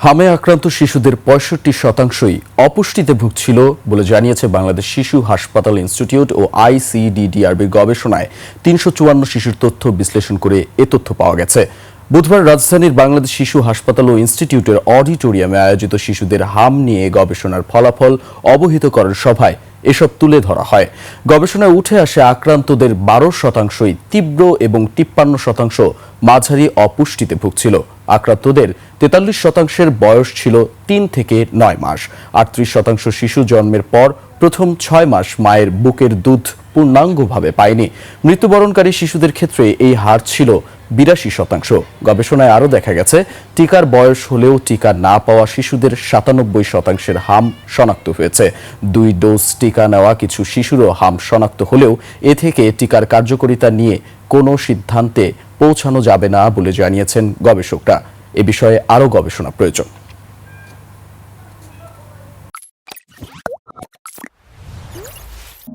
হামে আক্রান্ত শিশুদের ৬৫% অপুষ্টিতে ভুগছিল বলে জানিয়েছে বাংলাদেশ শিশু হাসপাতাল ইনস্টিটিউট ও আইসিডিডিআরবির গবেষণায় ৩৫৪ শিশুর তথ্য বিশ্লেষণ করে এ তথ্য পাওয়া গেছে। বুধবার রাজধানীর বাংলাদেশ শিশু হাসপাতাল ও ইনস্টিটিউটের অডিটোরিয়ামে আয়োজিত শিশুদের হাম নিয়ে গবেষণার ফলাফল অবহিতকরণ সভায় এসব তুলে ধরা হয়। গবেষণায় উঠে আসে আক্রান্তদের ১২%ই তীব্র এবং ৫৩% মাঝারি অপুষ্টিতে ভুগছিল। আক্রান্তদের ৪৩%-এর বয়স ছিল ৩ থেকে ৯ মাস। ৩৮% শিশু জন্মের পর প্রথম ৬ মাস মায়ের বুকের দুধ পূর্ণাঙ্গভাবে পায়নি। মৃত্যুবরণকারী শিশুদের ক্ষেত্রে এই হার ছিল ৮২%। গবেষণায় আরও দেখা গেছে, টিকার বয়স হলেও টিকা না পাওয়া শিশুদের ৯৭%-এর হাম শনাক্ত হয়েছে। ২ ডোজ টিকা নেওয়া কিছু শিশুরও হাম শনাক্ত হলেও এ থেকে টিকার কার্যকারিতা নিয়ে কোনো সিদ্ধান্তে পৌঁছানো যাবে না বলে জানিয়েছেন গবেষকরা। এ বিষয়ে আরও গবেষণা প্রয়োজন।